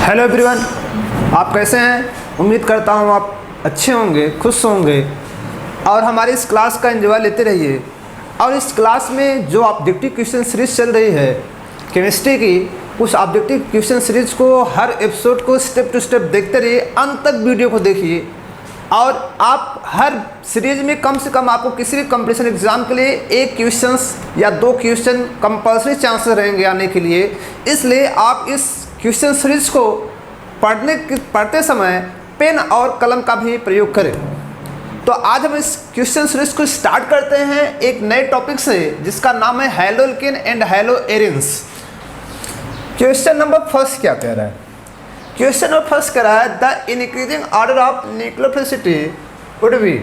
Hello everyone, आप कैसे हैं? उम्मीद करता हूँ आप अच्छे होंगे, खुश होंगे और हमारी इस क्लास का एंजॉय लेते रहिए। और इस क्लास में जो ऑब्जेक्टिव क्वेश्चन सीरीज चल रही है केमिस्ट्री की, उस ऑब्जेक्टिव क्वेश्चन सीरीज को हर एपिसोड को स्टेप टू स्टेप देखते रहिए, अंत तक वीडियो को देखिए। और आप हर सीरीज में कम से कम आपको किसी भी कंपटीशन एग्जाम के लिए एक क्वेश्चंस या दो क्वेश्चन कंपल्सरी रहेंगे आने के लिए। इसलिए आप इस क्वेश्चन सीरीज को पढ़ते समय पेन और कलम का भी प्रयोग करें। तो आज हम इस क्वेश्चन सीरीज को स्टार्ट करते हैं एक नए टॉपिक से, जिसका नाम है हैलोअल्केन एंड हैलोएरिन्स। क्वेश्चन नंबर फर्स्ट क्या कह रहा है? क्वेश्चन नंबर फर्स्ट कह रहा है the increasing order of nucleophilicity would be.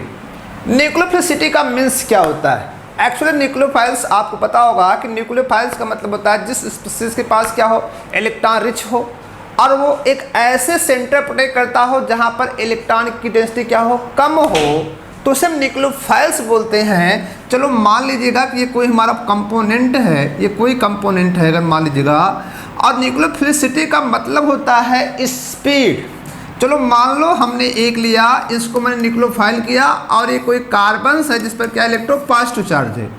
Nucleophilicity का मीन्स क्या होता है? एक्चुअली न्यूक्लियोफाइल्स आपको पता होगा कि न्यूक्लियोफाइल्स का मतलब होता है जिस स्पीशीज के पास क्या हो, इलेक्ट्रॉन रिच हो और वो एक ऐसे सेंटर प्रोटेक्ट करता हो जहाँ पर इलेक्ट्रॉन की डेंसिटी क्या हो, कम हो, तो उसे हम न्यूक्लियोफाइल्स बोलते हैं। चलो मान लीजिएगा कि ये कोई हमारा कंपोनेंट है, ये कोई कंपोनेंट है अगर मान लीजिएगा, और न्यूक्लियोफिलिसिटी का मतलब होता है स्पीड। चलो मान लो हमने एक लिया, इसको मैंने न्यूक्लियोफाइल किया और ये कोई कार्बन है जिस पर क्या इलेक्ट्रोपॉजिटिव चार्ज है।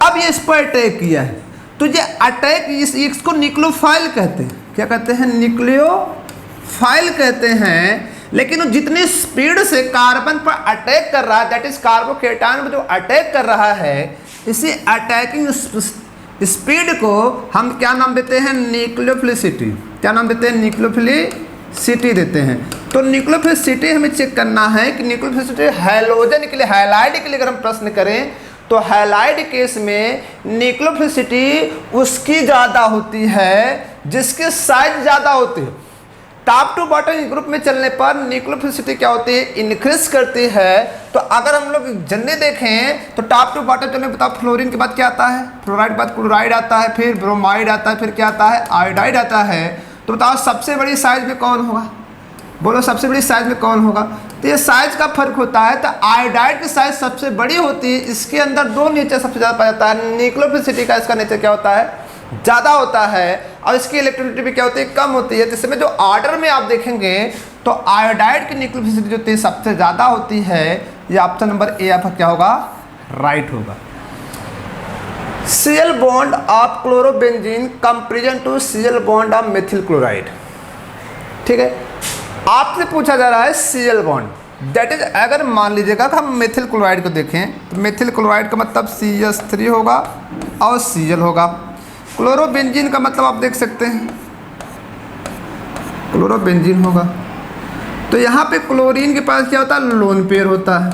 अब ये इस पर अटैक किया है, तो ये अटैक इसको न्यूक्लियोफाइल कहते हैं। क्या कहते हैं? न्यूक्लियोफाइल कहते हैं। लेकिन वो जितनी स्पीड से कार्बन पर अटैक कर रहा है, दैट इज कार्बोकेटायन पर जो अटैक कर रहा है, इसी अटैकिंग स्पीड को हम क्या नाम देते हैं? न्यूक्लियोफिलिसिटी। क्या नाम देते हैं? न्यूक्लियोफिलिसिटी देते हैं। तो न्यूक्लियोफिलिसिटी हमें चेक करना है कि न्यूक्लियोफिलिसिटी हैलोजन के लिए, हैलाइड के लिए अगर हम प्रश्न करें तो हैलाइड केस में न्यूक्लियोफिलिसिटी उसकी ज़्यादा होती है जिसके साइज ज़्यादा होती है। टॉप टू बॉटम ग्रुप में चलने पर न्यूक्लियोफिलिसिटी क्या होती है? इंक्रीज करती है। तो अगर हम लोग जनरली देखें तो टॉप टू बॉटम चलने बताओ, फ्लोरीन के बाद क्या आता है? फ्लोराइड बाद क्लोराइड आता है, फिर ब्रोमाइड आता है, फिर क्या आता है? आयोडाइड आता है। तो बताओ सबसे बड़ी साइज में कौन होगा? बोलो सबसे बड़ी साइज में कौन होगा? तो ये साइज का फर्क होता है। तो आयोडाइड की साइज सबसे बड़ी होती है, इसके अंदर दो नेचर सबसे ज़्यादा पाया जाता है। न्यूक्लियोफिलिसिटी का इसका नेचर क्या होता है? ज़्यादा होता है, और इसकी इलेक्ट्रोनिटी भी क्या होती है? कम होती है। तो इसमें जो ऑर्डर में आप देखेंगे तो आयोडाइड की न्यूक्लियोफिलिसिटी जो होती है सबसे ज़्यादा होती है। ये ऑप्शन नंबर ए आपका क्या होगा? राइट होगा। Cl bond of chlorobenzene comparison to Cl bond of methyl chloride. ठीक है, आपसे पूछा जा रहा है Cl बॉन्ड, दैट इज अगर मान लीजिएगा कि हम मेथिल क्लोराइड को देखें तो मेथिल क्लोराइड का मतलब CH3 होगा और Cl होगा। क्लोरोबेंजीन का मतलब आप देख सकते हैं क्लोरोबेंजीन होगा। तो यहाँ पे क्लोरीन के पास क्या होता है? लोन पेयर होता है।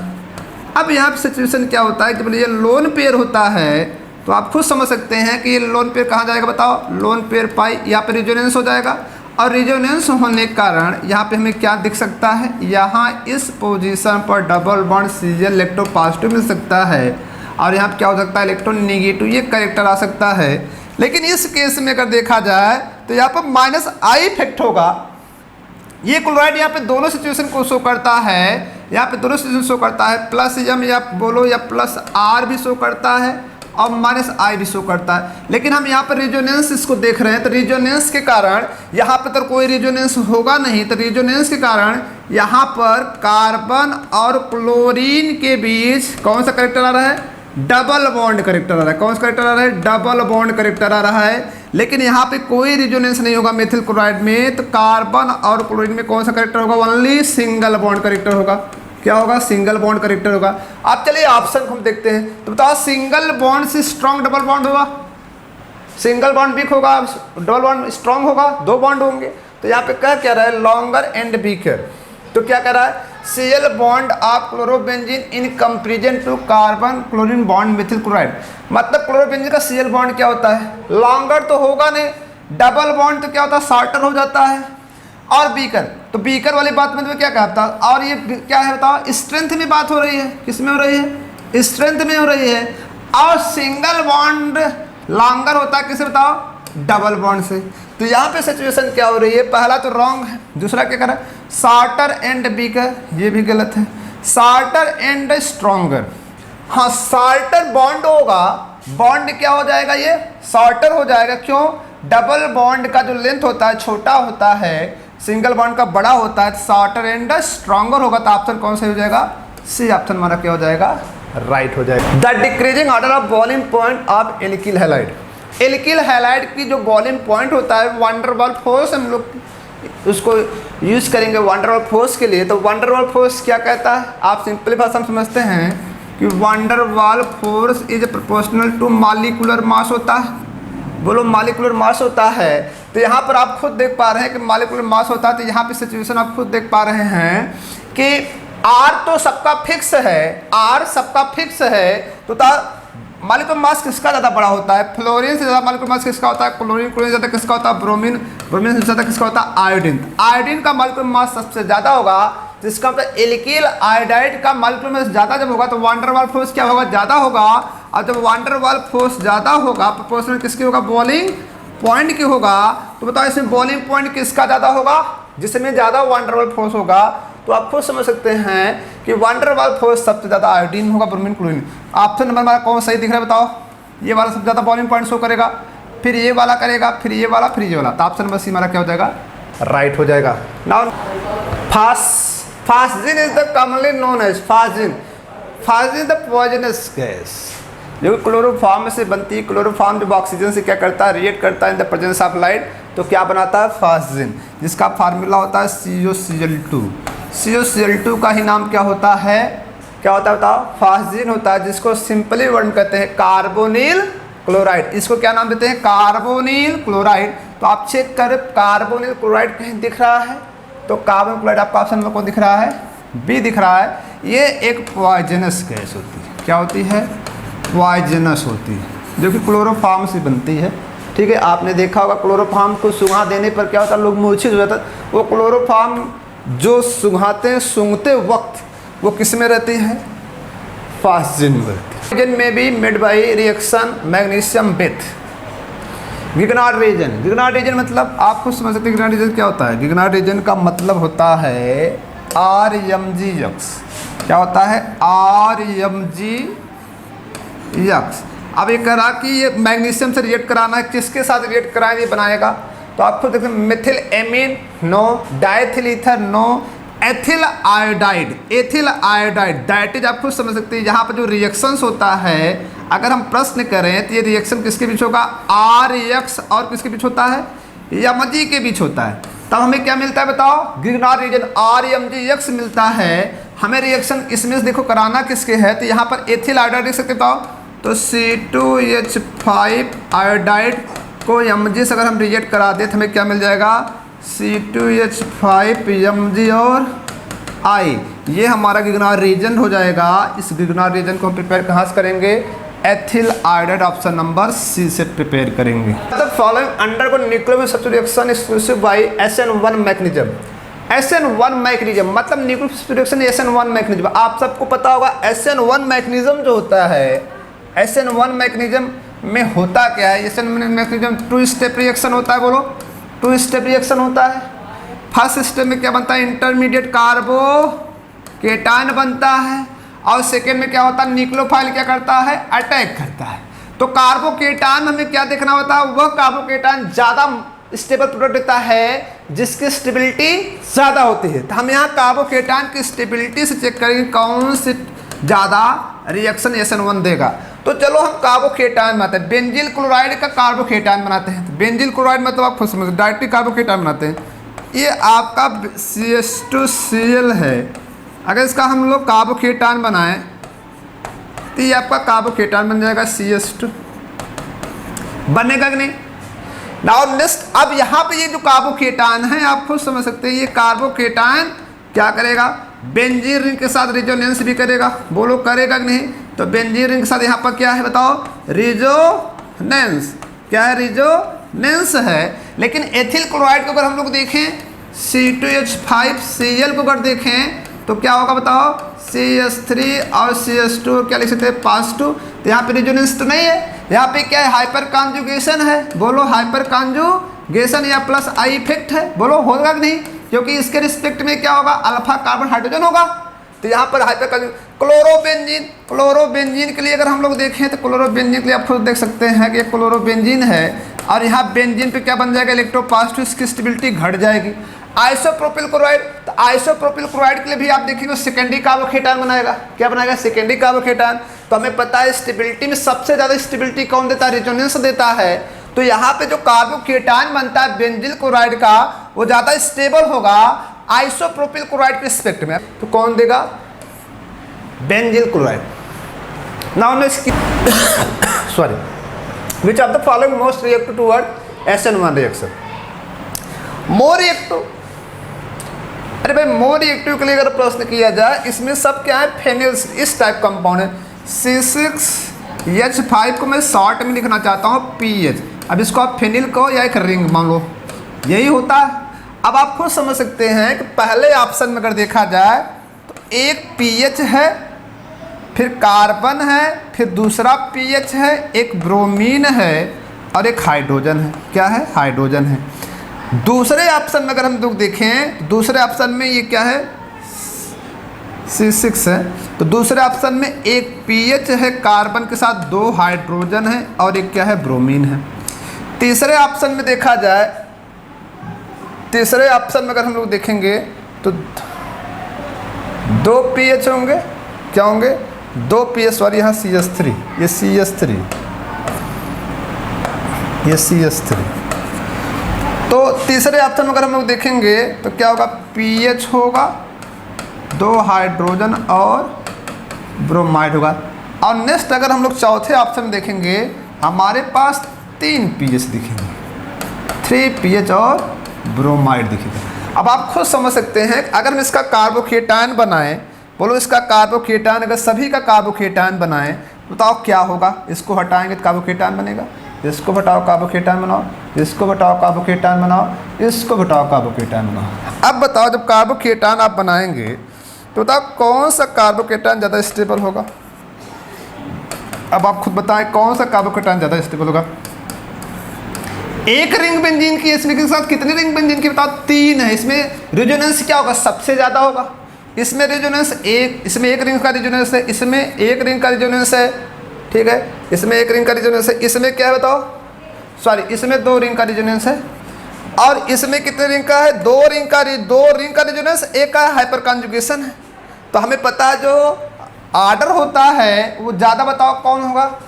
अब यहाँ पे सिचुएशन क्या होता है? जब ये लोन पेयर होता है तो आप खुद समझ सकते हैं कि ये लोन पेयर कहाँ जाएगा? बताओ, लोन पेयर पाई यहाँ पे रिजोनेंस हो जाएगा, और रिजोनेंस होने के कारण यहाँ पे हमें क्या दिख सकता है? यहाँ इस पोजीशन पर डबल बॉन्ड Cl इलेक्ट्रोपॉजिटिव मिल सकता है, और यहाँ पे क्या हो सकता है? इलेक्ट्रॉन नेगेटिव, ये कैरेक्टर आ सकता है। लेकिन इस केस में अगर देखा जाए तो यहाँ पर -I इफेक्ट होगा। ये क्लोराइड यहाँ पे दोनों सिचुएशन को शो करता है, यहाँ पे दोनों सिचुएशन शो करता है, +M या बोलो या +R भी शो करता है और -I भी शो करता है। लेकिन हम यहाँ पर रिजोनेंस इसको देख रहे हैं, तो रिजोनेंस के कारण यहाँ पे तो कोई रिजोनेंस होगा नहीं। तो रिजोनेंस के कारण यहाँ पर कार्बन और क्लोरीन के बीच कौन सा कैरेक्टर आ रहा है? डबल बॉन्ड कैरेक्टर आ रहा है। कौन सा कैरेक्टर आ रहा है? डबल बॉन्ड कैरेक्टर आ रहा है। लेकिन यहाँ पे कोई रिजोनेंस नहीं होगा मेथिल क्लोराइड में। तो कार्बन और क्लोरीन में कौन सा कैरेक्टर होगा? ओनली सिंगल बॉन्ड कैरेक्टर होगा। क्या होगा? सिंगल बॉन्ड कैरेक्टर होगा। अब चलिए ऑप्शन को हम देखते हैं। तो बताओ, सिंगल बॉन्ड से स्ट्रॉन्ग डबल बॉन्ड होगा, सिंगल बॉन्ड वीक होगा, डबल बॉन्ड स्ट्रॉन्ग होगा, दो बॉन्ड होंगे। तो यहाँ पे क्या रहा है? Longer and weaker. तो क्या कह रहा है? Cl bond of chlorobenzene in comparison to carbon chlorine bond methyl chloride. मतलब क्लोरोबेंजीन का Cl बॉन्ड क्या होता है? लॉन्गर तो होगा नहीं, डबल बॉन्ड तो क्या होता है? शॉर्टर हो जाता है। और बीकर, तो बीकर वाली बात में क्या कहता है? और ये क्या है बताओ? स्ट्रेंथ में बात हो रही है। किस में हो रही है? स्ट्रेंथ में हो रही है। और सिंगल बॉन्ड लॉन्गर होता है किसे बताओ? डबल बॉन्ड से। तो यहाँ पे सिचुएशन क्या हो रही है? पहला तो रॉन्ग है, दूसरा क्या कर रहा है? शॉर्टर एंड बीकर, ये भी गलत है। शॉर्टर एंड स्ट्रॉन्गर, हाँ शॉर्टर बॉन्ड होगा, बॉन्ड क्या हो जाएगा? ये शॉर्टर हो जाएगा। क्यों? डबल बॉन्ड का जो लेंथ होता है छोटा होता है, सिंगल बॉन्ड का बड़ा होता है, शॉर्टर एंड स्ट्रॉन्गर होगा। तो ऑप्शन कौन सा हो जाएगा? सी ऑप्शन हमारा क्या हो जाएगा? राइट हो जाएगा। The decreasing order of boiling point of alkyl halide. Alkyl halide की जो बॉइलिंग पॉइंट होता है, वान डेर वाल्स फोर्स हम लोग उसको यूज करेंगे वान डेर वाल्स फोर्स के लिए। तो वान डेर वाल्स फोर्स क्या कहता है? आप सिंपली भाषा में समझते हैं कि van der Waals force is proportional to molecular mass होता है। बोलो मॉलिक्यूलर मास होता है। तो यहाँ पर आप खुद देख पा रहे हैं कि मॉलिक्यूलर मास होता है। तो यहाँ पे सिचुएशन आप खुद देख पा रहे हैं कि R तो सबका फिक्स है, R सबका फिक्स है। तो मॉलिक्यूलर मास किसका ज़्यादा बड़ा होता है? फ्लोरीन से ज़्यादा मॉलिक्यूलर मास किसका होता है? क्लोरीन। क्लोरीन से ज़्यादा किसका होता है? ब्रोमीन। ब्रोमीन से ज़्यादा किसका होता है? आयोडीन। आयोडीन का मॉलिक्यूलर मास सबसे ज़्यादा होगा, जिसका मतलब एल्किल आयोडाइड का मॉलिक्यूलर मास ज़्यादा जब होगा तो वान डेर वाल्स फोर्स क्या होगा? ज़्यादा होगा। और जब वान डेर वाल्स फोर्स ज़्यादा होगा, प्रोपोर्शनल किसकी होगा? बॉइलिंग पॉइंट की होगा। तो बताओ इसमें बॉइलिंग पॉइंट किसका ज़्यादा होगा? जिसमें ज़्यादा वान डेर वाल्स फोर्स होगा। तो आप खुद समझ सकते हैं कि वान डेर वाल्स फोर्स सबसे ज़्यादा आयोडीन होगा, ब्रोमीन, क्लोरीन। ऑप्शन नंबर हमारा कौन सही दिख रहा है? बताओ। ये वाला सबसे ज़्यादा बॉइलिंग पॉइंट शो करेगा, फिर ये वाला करेगा, फिर ये वाला, फिर ये वाला। तो ऑप्शन नंबर सी हमारा क्या हो जाएगा? राइट हो जाएगा। Now phosgene is the commonly known as phosgene. Phosgene the poisonous gas जो क्लोरोफॉर्म से बनती है। क्लोरोफॉर्म जब ऑक्सीजन से क्या करता है? रिएक्ट करता है in the presence of light. तो क्या बनाता है? फास्जिन, जिसका फार्मूला होता है COCl2। COCl2 का ही नाम क्या होता है? क्या होता है बताओ? फास्जिन होता है, जिसको सिंपली वर्ड कहते हैं कार्बोनिल क्लोराइड। इसको क्या नाम देते हैं? Carbonyl chloride. तो आप चेक करें, कार्बोनिल क्लोराइड कहीं दिख रहा है? तो कार्बन क्लोराइड आपका ऑप्शन में कौन दिख रहा है? बी दिख रहा है। ये एक पॉइजनस गैस होती है। क्या होती है? पॉइजनस होती है, जो कि क्लोरोफॉर्म से बनती है। ठीक है, आपने देखा होगा क्लोरोफॉर्म को सुंघा देने पर क्या होता है? लोग मूर्छित हो जाता है। वो क्लोरोफॉर्म जो सुंघाते हैं, सूंघते वक्त वो किस में रहती है? फास्जिन में रहती है। May be made by reaction magnesium with Grignard reagent. Grignard reagent मतलब आप खुद समझ सकते हैं गिगनार्ड रीजन क्या होता है? गिगनार्ड रीजन का मतलब होता है RMgX। क्या होता है? RMgX। अब ये करा कि ये मैग्नीशियम से रिएक्ट कराना है, किसके साथ रिएक्ट कराएंगे बनाएगा? तो आपको देखते हैं methyl amine no, diethyl ether no, ethyl iodide. Ethyl iodide that is आप खुद समझ सकते हैं। यहाँ पर जो रिएक्शंस होता है, अगर हम प्रश्न करें तो ये रिएक्शन किसके बीच होगा? RX और किसके बीच होता है? यमजी के बीच होता है। तब हमें क्या मिलता है बताओ? गिगनार्ड रीजन RMgX मिलता है हमें। रिएक्शन इसमें देखो कराना किसके है? तो यहाँ पर एथिल आयोडाइड देख सकते बताओ। तो C2H5 आयोडाइड को Mg से अगर हम रिएक्ट करा दे तो हमें क्या मिल जाएगा? C2H5 Mg और I। ये हमारा गिगनार्ड रीजन हो जाएगा। इस गिगनार्ड रीजन को हम प्रिपेयर कहाँ से करेंगे? Ethyl iodide option number C से प्रिपेयर करेंगे। The following undergo nuclear substitution reaction exclusive by SN1 mechanism. SN1 mechanism मतलब न्यूक्लियर सब्स्टिट्यूशन SN1 मैकेनिज्म। आप सबको पता होगा SN1 मैकेनिज्म जो होता है, SN1 मैकेनिज्म में होता क्या है? SN1 मैकेनिज्म 2 स्टेप रिएक्शन होता है। बोलो, 2 स्टेप रिएक्शन होता है। फर्स्ट स्टेप में क्या बनता है? इंटरमीडिएट कार्बोकेटायन बनता है। और सेकेंड में क्या होता है? न्यूक्लियोफाइल क्या करता है? अटैक करता है। तो कार्बोकेटायन में हमें क्या देखना होता है? वह कार्बोकेटायन ज़्यादा स्टेबल प्रोडक्ट देता है जिसकी स्टेबिलिटी ज़्यादा होती है। तो हम यहाँ कार्बोकेटायन की स्टेबिलिटी से चेक करेंगे कौन से ज़्यादा रिएक्शन SN1 देगा। तो चलो हम कार्बोकेटायन बनाते हैं। बेंजील क्लोराइड का कार्बोकेटायन बनाते हैं। तो बेंजील क्लोराइड मतलब आप खुद समझ डायरेक्टली कार्बोकेटायन बनाते हैं। ये आपका CH2Cl है। अगर इसका हम लोग कार्बोकेटायन बनाएं तो ये आपका कार्बोकेटायन बन जाएगा CH2। बनेगा कि नहीं? नाउ नेक्स्ट, अब यहाँ पे ये जो कार्बोकेटायन है आप खुद समझ सकते हैं, ये कार्बोकेटायन क्या करेगा? बेंजीन रिंग के साथ रेजोनेंस भी करेगा। बोलो करेगा कि नहीं? तो बेंजीन रिंग के साथ यहाँ पर क्या है बताओ? रेजोनेंस। क्या है? रेजोनेंस है। लेकिन एथिल क्लोराइड को अगर हम लोग देखें, C2H5Cl को अगर देखें तो क्या होगा बताओ? CH3 और CH2 क्या लिख सकते हैं? +2। तो यहाँ पे रेजोनेंस तो नहीं है, यहाँ पे क्या है? हाइपर कॉन्जुगेशन है। बोलो हाइपर कॉन्जुगेशन या प्लस आई इफेक्ट है। बोलो होगा कि नहीं? क्योंकि इसके रिस्पेक्ट में क्या होगा? अल्फा कार्बन हाइड्रोजन होगा। तो यहाँ पर हाइपर क्लोरोबेंजीन। क्लोरोबेंजीन के लिए अगर हम लोग देखें तो क्लोरोबेंजीन के लिए आप खुद देख सकते हैं कि क्लोरोबेंजीन है। और यहाँ बेंजीन पे क्या बन जाएगा, इलेक्ट्रोपॉजिटिव, इसकी स्टेबिलिटी घट जाएगी। आइसोप्रोपिल क्लोराइड, तो आइसोप्रोपिल क्लोराइड के लिए भी आप देखिए सेकेंडरी कार्बोकेटायन बनाएगा। क्या बनाएगा, सेकेंडरी कार्बोकेटायन। तो हमें पता है स्टेबिलिटी में सबसे ज़्यादा स्टेबिलिटी कौन देता है, रेजोनेंस देता है। तो यहाँ पे जो कार्बोकेटायन बनता है बेंजिल क्लोराइड का, वो ज़्यादा स्टेबल होगा आइसोप्रोपिल क्लोराइड के रिस्पेक्ट में। तो कौन देगा, benzyl chloride. Now next sorry, which of the following most reactive toward SN1 reaction, more reactive. अरे भाई मोर रिएक्टिव के लिए अगर प्रश्न किया जाए, इसमें सब क्या है, फेनिल्स, इस टाइप कंपाउंड है। C6H5 को मैं शॉर्ट में लिखना चाहता हूँ PH। अब इसको आप फेनिल को या एक रिंग मान लो, यही होता है। अब आप खुद समझ सकते हैं कि पहले ऑप्शन में अगर देखा जाए तो एक PH है, फिर कार्बन है, फिर दूसरा PH है, एक ब्रोमीन है और एक हाइड्रोजन है। क्या है, हाइड्रोजन है। दूसरे ऑप्शन में अगर हम लोग देखें, दूसरे ऑप्शन में ये क्या है, C6 है। तो दूसरे ऑप्शन में एक PH है कार्बन के साथ, 2 हाइड्रोजन है और एक क्या है, ब्रोमीन है। तीसरे ऑप्शन में देखा जाए, तीसरे ऑप्शन में अगर हम लोग देखेंगे तो 2 PH होंगे, क्या होंगे, 2 PH, सॉरी यहाँ CH3, ये CH3, ये CH3। तो तीसरे ऑप्शन में अगर हम लोग देखेंगे तो क्या होगा, PH होगा, 2 हाइड्रोजन और ब्रोमाइड होगा। और नेक्स्ट अगर हम लोग चौथे ऑप्शन में देखेंगे, हमारे पास 3 PH दिखेंगे, 3 PH और ब्रोमाइड दिखेगा। अब आप खुद समझ सकते हैं, अगर हम इसका कार्बोकेटायन बनाएं, बोलो इसका कार्बोकेटायन, अगर सभी का कार्बोकेटायन बनाएं, बताओ क्या होगा। इसको हटाएंगे तो कार्बोकेटायन बनेगा, इसको हटाओ कार्बोकेटायन बनाओ, इसको हटाओ कार्बोकेटायन बनाओ, इसको हटाओ कार्बोकेटायन बनाओ। अब बताओ जब कार्बोकेटायन आप बनाएंगे तो बताओ कौन सा कार्बोकेटायन ज़्यादा स्टेबल होगा। अब आप खुद बताएं कौन सा कार्बोकेटायन ज़्यादा स्टेबल होगा। एक रिंग बेंजीन की इसमें के साथ कितनी रिंग बेंजीन की, बताओ 3 है। इसमें रेजोनेंस क्या होगा, सबसे ज़्यादा होगा। इसमें रेजोनेंस एक, इसमें एक रिंग का रेजोनेंस है, इसमें एक रिंग का रेजोनेंस है, ठीक है, इसमें एक रिंग का रेजोनेंस है, इसमें क्या है बताओ, सॉरी इसमें 2 रिंग का रेजोनेंस है, और इसमें कितने रिंग का है, 2 रिंग का रेजोनेंस, एक का हाइपर कॉन्जुगेशन है। तो हमें पता है जो आर्डर होता है वो ज़्यादा, बताओ कौन होगा,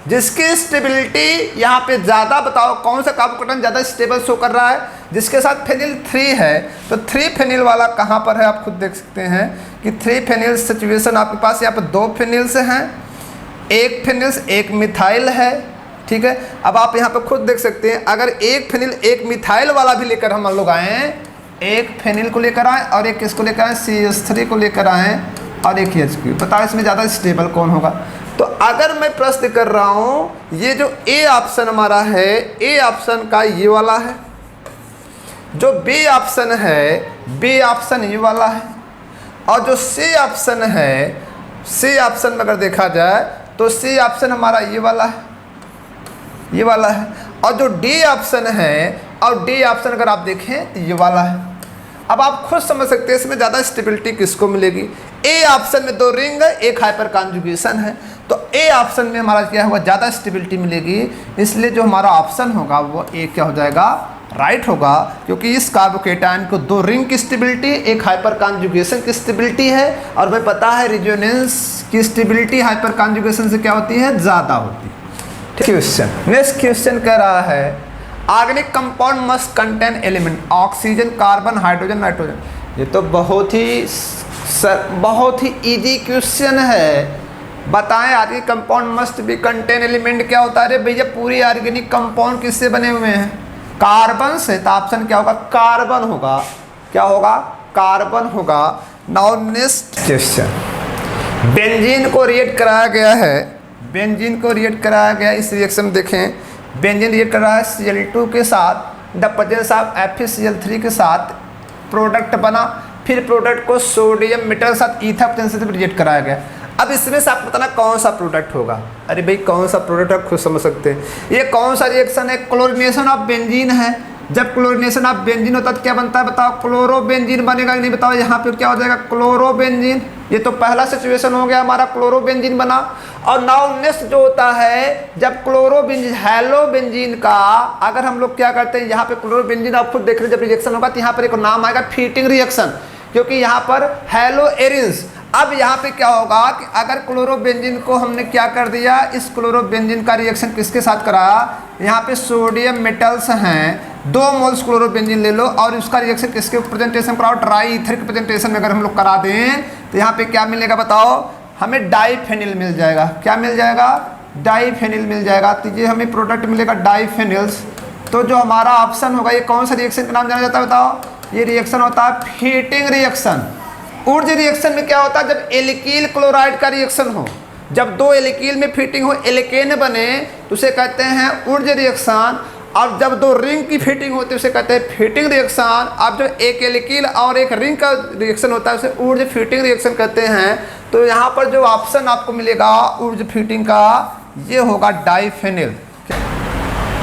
जिसकी स्टेबिलिटी यहाँ पे ज़्यादा, बताओ कौन सा कार्बोकेटायन ज़्यादा स्टेबल शो कर रहा है, जिसके साथ फेनिल 3 है। तो 3 फेनिल वाला कहाँ पर है, आप खुद देख सकते हैं कि 3 फेनिल सिचुएशन आपके पास यहाँ पर 2 फेनिल्स हैं, एक फेनिल्स, एक मिथाइल है, ठीक है। अब आप यहाँ पर खुद देख सकते हैं, अगर एक फेनिल एक मिथाइल वाला भी लेकर हम लोग आएँ, एक फेनिल को लेकर आएँ और एक किसको लेकर आएँ, CH3 को लेकर आएँ और एक HQ, बताओ इसमें ज़्यादा स्टेबल कौन होगा। तो अगर मैं प्रश्न कर रहा हूँ, ये जो A ऑप्शन हमारा है, A ऑप्शन का ये वाला है, जो B ऑप्शन है, B ऑप्शन ये वाला है, और जो C ऑप्शन है, C ऑप्शन में अगर देखा जाए तो C ऑप्शन हमारा ये वाला है, ये वाला है, और जो D ऑप्शन है, और D ऑप्शन अगर आप देखें तो ये वाला है। अब आप खुद समझ सकते हैं इसमें ज़्यादा स्टेबिलिटी किसको मिलेगी। A ऑप्शन में 2 रिंग है, एक हाइपर कॉन्जुगेशन है, तो A ऑप्शन में हमारा क्या होगा, ज़्यादा स्टेबिलिटी मिलेगी। इसलिए जो हमारा ऑप्शन होगा वो A क्या हो जाएगा, राइट होगा, क्योंकि इस कार्बोकेटायन को 2 रिंग की स्टेबिलिटी, एक हाइपर कॉन्जुगेशन की स्टेबिलिटी है, और हमें पता है रेजोनेंस की स्टेबिलिटी हाइपर कॉन्जुगेशन से क्या होती है, ज़्यादा होती है। क्वेश्चन, नेक्स्ट क्वेश्चन कह रहा है organic compound must contain element oxygen, carbon, hydrogen, nitrogen. ये तो बहुत ही इजी क्वेश्चन है। बताएं organic compound must be contain element क्या होता है। अरे भैया पूरी ऑर्गेनिक कंपाउंड किससे बने हुए हैं, कार्बन से। तो ऑप्शन क्या होगा, कार्बन होगा। क्या होगा, कार्बन होगा। नाउ नेक्स्ट क्वेश्चन, बेंजीन को रिएक्ट कराया गया है, बेंजीन को रिएक्ट कराया गया। इस रिएक्शन में देखें, बेंजीन रिएक्ट कर रहा है Cl2 के साथ, द प्रेजेंस ऑफ FeCl3 के साथ प्रोडक्ट बना, फिर प्रोडक्ट को सोडियम मेटल के साथ ईथा पोटेंशियल से रिएक्ट कराया गया। अब इसमें से आप बताना कौन सा प्रोडक्ट होगा। अरे भाई कौन सा प्रोडक्ट आप खुद समझ सकते हैं। ये कौन सा रिएक्शन है, क्लोरीनेशन ऑफ बेंजीन है। जब क्लोरीनेशन ऑफ बेंजीन होता है तो क्या बनता है, बताओ क्लोरोबेंजीन बनेगा कि नहीं, बताओ। यहाँ पे क्या हो जाएगा, क्लोरोबेंजीन। ये तो पहला सिचुएशन हो गया हमारा, क्लोरोबेंजीन बना। और नाउ नेक्स्ट जो होता है, जब क्लोरोबेंजीन हेलोबेंजीन का अगर हम लोग क्या करते हैं, यहाँ पे क्लोरोबेंजीन आप खुद देख रहे हैं, जब रिएक्शन होगा तो यहाँ पर एक नाम आएगा फीटिंग रिएक्शन, क्योंकि यहाँ पर हेलोएरिन्स। अब यहाँ पे क्या होगा कि अगर क्लोरोबेंजीन को हमने क्या कर दिया, इस क्लोरोबेंजीन का रिएक्शन किसके साथ कराया, यहाँ पे सोडियम मेटल्स हैं 2 मोल्स क्लोरोबेंजीन ले लो और उसका रिएक्शन किसके प्रेजेंटेशन कराओ, ट्राई ईथर के प्रेजेंटेशन में अगर हम लोग करा दें तो यहाँ पे क्या मिलेगा बताओ, हमें डाइफेनिल मिल जाएगा। क्या मिल जाएगा, डाइफेनिल मिल जाएगा। तो ये हमें प्रोडक्ट मिलेगा डाइफेनिल्स। तो जो हमारा ऑप्शन होगा, ये कौन सा रिएक्शन का नाम जाना जाता है बताओ, ये रिएक्शन होता है फीटिंग रिएक्शन। ऊर्ज रिएक्शन में क्या होता है, जब एल्कील क्लोराइड का रिएक्शन हो, जब 2 एल्कील में फिटिंग हो, एल्केन बने तो उसे कहते हैं ऊर्ज रिएक्शन। और जब 2 रिंग की फिटिंग होती है उसे कहते हैं फिटिंग रिएक्शन। अब जो एक एल्कील और एक रिंग का रिएक्शन होता है उसे ऊर्ज फिटिंग रिएक्शन कहते हैं। तो यहाँ पर जो ऑप्शन आपको मिलेगा ऊर्ज फिटिंग का, ये होगा diphenyl.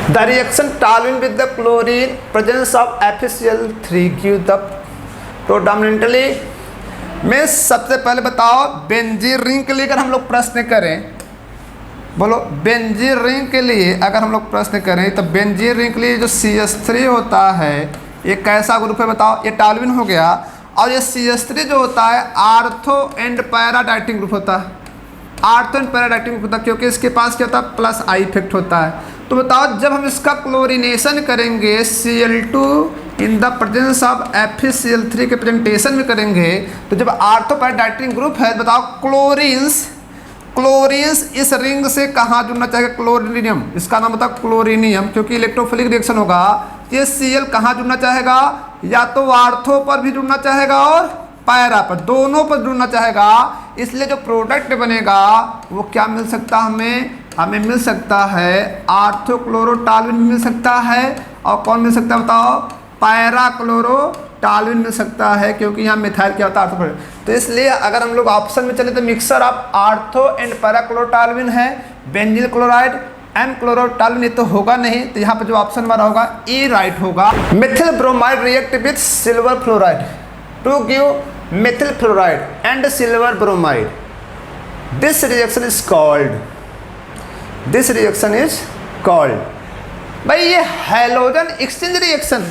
The reaction toluene with the chlorine presence of FeCl3 give the predominantly. मैं सबसे पहले बताओ बेंजीन रिंग के लिए अगर हम लोग प्रश्न करें, बोलो बेंजीन रिंग के लिए अगर हम लोग प्रश्न करें तो बेंजीन रिंग के लिए जो CH3 होता है ये कैसा ग्रुप है बताओ, ये टॉलुइन हो गया। और ये CH3 जो होता है ortho and para dieting group होता है, ortho and para dieting group होता है, क्योंकि इसके पास क्या होता है प्लस आई इफेक्ट होता है। तो बताओ जब हम इसका क्लोरिनेशन करेंगे Cl2 in the presence of FeCl3 के प्रेजेंटेशन में करेंगे, तो जब आर्थो पैरा डाइटिंग ग्रुप है बताओ क्लोरीन्स इस रिंग से कहाँ जुड़ना चाहेगा, क्लोरीनियम, इसका नाम होता है क्लोरीनियम, क्योंकि इलेक्ट्रोफिलिक रिएक्शन होगा। ये Cl कहाँ जुड़ना चाहेगा, या तो आर्थो पर भी जुड़ना चाहेगा और पैरा पर, दोनों पर जुड़ना चाहेगा। इसलिए जो प्रोडक्ट बनेगा वो क्या मिल सकता है, हमें मिल सकता है आर्थो क्लोरोटॉलुइन मिल सकता है, और कौन मिल सकता है बताओ, पैरा क्लोरोटॉलुइन मिल सकता है, क्योंकि यहाँ मिथाइल क्या होता है आर्थो। तो इसलिए अगर हम लोग ऑप्शन में चले तो mixture of ortho and para chlorotoluene है, बेंजील क्लोराइड एम क्लोरोटॉलुइन, ये तो होगा नहीं। तो यहाँ पर जो ऑप्शन हमारा होगा ई राइट होगा। Methyl bromide react with silver fluoride to give methyl fluoride and silver bromide. This reaction is called, this reaction is called. भाई ये हैलोजन एक्सचेंज रिएक्शन,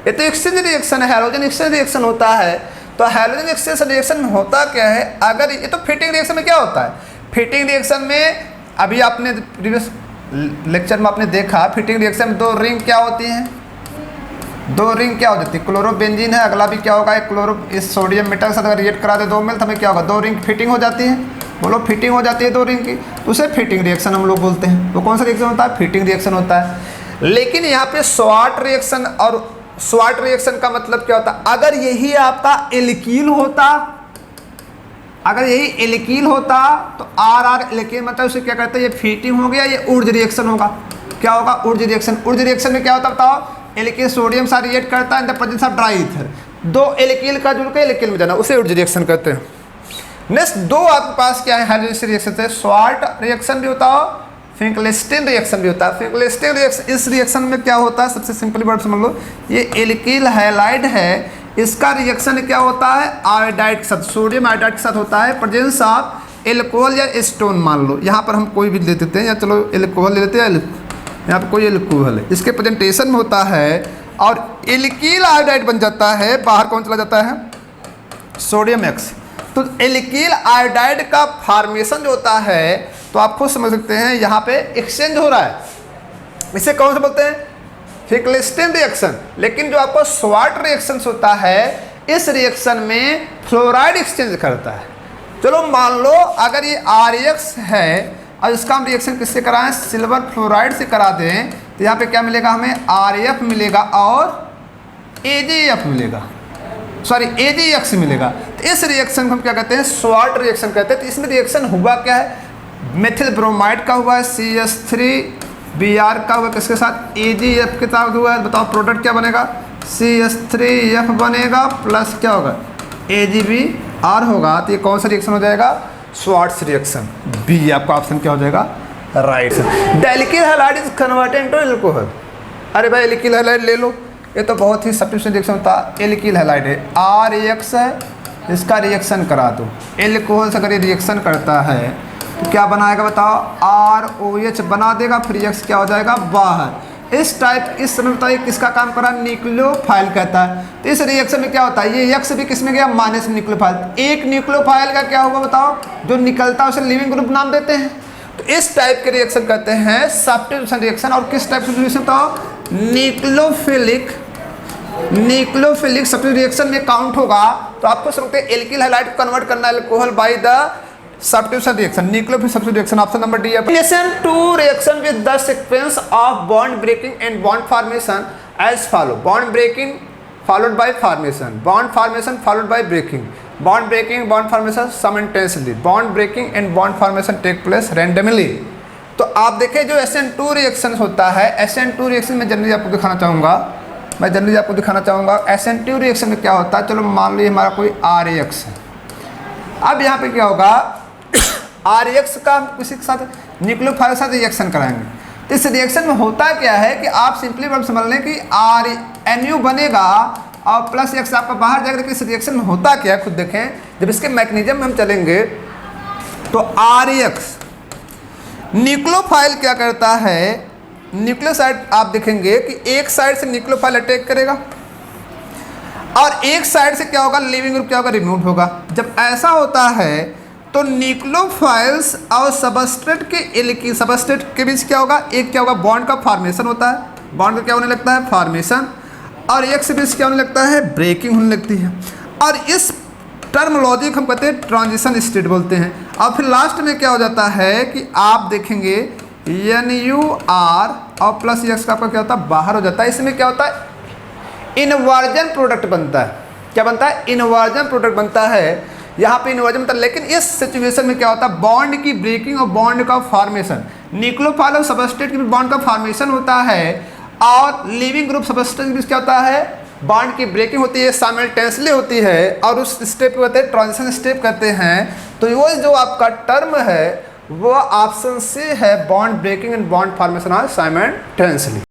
ये तो एक्सचेंज रिएक्शन है, हैलोजन एक्सचेंज रिएक्शन होता है। तो halogen exchange reaction होता क्या है, अगर ये तो फिटिंग रिएक्शन में क्या होता है, फिटिंग रिएक्शन में अभी आपने प्रीवियस लेक्चर में आपने देखा, फिटिंग रिएक्शन में 2 रिंग क्या होती हैं, 2 रिंग क्या हो जाती है, क्लोरोबेंजीन है, अगला भी क्या होगा, एक क्लोरो इस सोडियम मेटल के साथ अगर रिएक्ट करा दे 2 मेल तो हमें क्या होगा, 2 रिंग फिटिंग हो जाती है। बोलो फिटिंग हो जाती है 2 रिंग की, उसे फिटिंग रिएक्शन हम लोग बोलते हैं। वो कौन सा रिएक्शन होता है, फिटिंग रिएक्शन होता है। लेकिन यहाँ पे स्वाट रिएक्शन, और स्वाट रिएक्शन का मतलब क्या होता है, अगर यही आपका एल्कील होता, अगर यही एल्कील होता तो RR एल्कील मतलब उसे क्या कहते हैं, ये फिटिंग हो गया, ये ऊर्ज रिएक्शन होगा। क्या होगा, ऊर्ज रिएक्शन। ऊर्ज रिएक्शन में क्या होता है बताओ, एल्कील सोडियम साथ रिएक्ट करता है in the presence of dry ether, 2 एल्कील का जुड़ के एल्कील में जाना, उसे ऊर्ज रिएक्शन कहते हैं। नेक्स्ट 2 आपके पास क्या है हाइड्रोजन रिएक्शन से, स्वाट रिएक्शन भी होता है, फिंकलेस्टीन रिएक्शन भी होता है। फिंकलेस्टीन रिएक्शन, इस रिएक्शन में क्या होता है, सबसे सिंपल वर्ड समझ लो, ये एल्कील हैलाइड है, इसका रिएक्शन क्या होता है आयोडाइड के साथ, सोडियम आयोडाइड के साथ होता है, प्रेजेंस ऑफ एल्कोहल या स्टोन मान लो, यहाँ पर हम कोई भी ले लेते हैं, या चलो एल्कोहल ले लेते हैं, यहाँ पर कोई एल्कोहल है, इसके प्रेजेंटेशन में होता है और एल्कील आयोडाइड बन जाता है, बाहर कौन चला जाता है, सोडियम X। तो एल्कील आयोडाइड का फॉर्मेशन जो होता है, तो आप खुद समझ सकते हैं यहाँ पे एक्सचेंज हो रहा है, इसे कौन से बोलते हैं, फिंकलेस्टीन रिएक्शन। लेकिन जो आपको स्वाट रिएक्शन होता है, इस रिएक्शन में फ्लोराइड एक्सचेंज करता है। चलो मान लो अगर ये RX है और इसका हम रिएक्शन किससे कराएं, सिल्वर फ्लोराइड से करा दें, तो यहाँ पे क्या मिलेगा हमें, RF मिलेगा और AgF मिलेगा, सॉरी AgX मिलेगा। तो इस रिएक्शन को हम क्या कहते हैं, स्वाट रिएक्शन कहते हैं। तो इसमें रिएक्शन हुआ क्या है, मेथिल ब्रोमाइड का हुआ है, CH3Br का हुआ, किसके साथ, AgF के साथ हुआ है। बताओ प्रोडक्ट क्या बनेगा, CH3F बनेगा प्लस क्या होगा, AgBr होगा। तो ये कौन सा रिएक्शन हो जाएगा, स्वाट्स रिएक्शन, बी आपका ऑप्शन क्या हो जाएगा, right. Alkyl halide is converted into alcohol. अरे भाई एल्कील हैलाइड ले लो, ये तो बहुत ही सब्स्टिट्यूशन रिएक्शन होता है। एल्कील हैलाइड है, RX है, इसका रिएक्शन करा दो, एल्कोहल से अगर ये रिएक्शन करता है तो क्या बनाएगा बताओ, ROH बना देगा, फिर X क्या हो जाएगा बाहर। इस टाइप इस समय बताइए किसका काम कर रहा है, न्यूक्लियोफाइल कहता है। तो इस रिएक्शन में क्या होता है, ये X भी किस में गया, माइनस न्यूक्लियोफाइल। एक न्यूक्लियोफाइल का क्या होगा बताओ, जो निकलता है उसे लिविंग ग्रुप नाम देते हैं। तो इस टाइप के रिएक्शन कहते हैं सब्स्टिट्यूशन रिएक्शन। और किस टाइप से रिएक्शन बताओ, न्यूक्लियोफिलिक सब्स्टिट्यूशन रिएक्शन में काउंट होगा। तो आपको समझते हैं एल्किल हैलाइड को कन्वर्ट करना alcohol by the substitution reaction, nucleophilic substitution reaction. Option number D है। Relation to reaction with the sequence of bond breaking and bond formation as follow, bond breaking followed by formation, bond formation followed by breaking, bond breaking bond formation simultaneously, bond breaking and bond formation take place randomly। तो आप देखें जो SN2 reaction होता है, SN2 reaction में generally आपको दिखाना चाहूँगा, SN2 रिएक्शन में क्या होता है, चलो मान लीजिए हमारा कोई RX है। अब यहाँ पे क्या होगा, RX का किसी के साथ न्यूक्लियोफाइल के साथ रिएक्शन कराएंगे। तो इस रिएक्शन में होता क्या है कि आप सिंपली वर्ड समझ लें कि NU बनेगा और प्लस X आपका बाहर जाएगा। लेकिन इस रिएक्शन में होता क्या है खुद देखें, जब इसके मैकेनिज्म में हम चलेंगे तो RX न्यूक्लियोफाइल क्या करता है, न्यूक्लियोसाइड आप देखेंगे कि एक साइड से न्यूक्लियोफाइल अटैक करेगा और एक साइड से क्या होगा, लिविंग ग्रुप क्या होगा, रिमूव होगा। जब ऐसा होता है तो न्यूक्लियोफाइल्स और सबस्ट्रेट के बीच क्या होगा, एक क्या होगा, बॉन्ड का फॉर्मेशन होता है। बॉन्ड का क्या होने लगता है, फॉर्मेशन। और एक से बीच क्या होने लगता है, ब्रेकिंग होने लगती है। और इस टर्मोलॉजी को हम कहते हैं ट्रांजिशन स्टेट बोलते हैं। और फिर लास्ट में क्या हो जाता है कि आप देखेंगे NUR और प्लस X का आपका क्या होता है, बाहर हो जाता है। इसमें क्या होता है, इनवर्जन प्रोडक्ट बनता है। क्या बनता है, इनवर्जन प्रोडक्ट बनता है। यहाँ पे इन्वर्जन मतलब, लेकिन इस सिचुएशन में क्या होता है, बॉन्ड की ब्रेकिंग और बॉन्ड का फॉर्मेशन, न्यूक्लियोफाइल और सबस्ट्रेट के बीच बॉन्ड का फॉर्मेशन होता है और लिविंग ग्रुप सबस्ट्रेट के बीच क्या होता है, बॉन्ड की ब्रेकिंग होती है, साइमल्टेनियसली होती है। और उस स्टेप को कहते हैं ट्रांजिशन स्टेप कहते हैं। तो वो जो आपका टर्म है वो ऑप्शन से है, bond breaking and bond formation are simultaneously.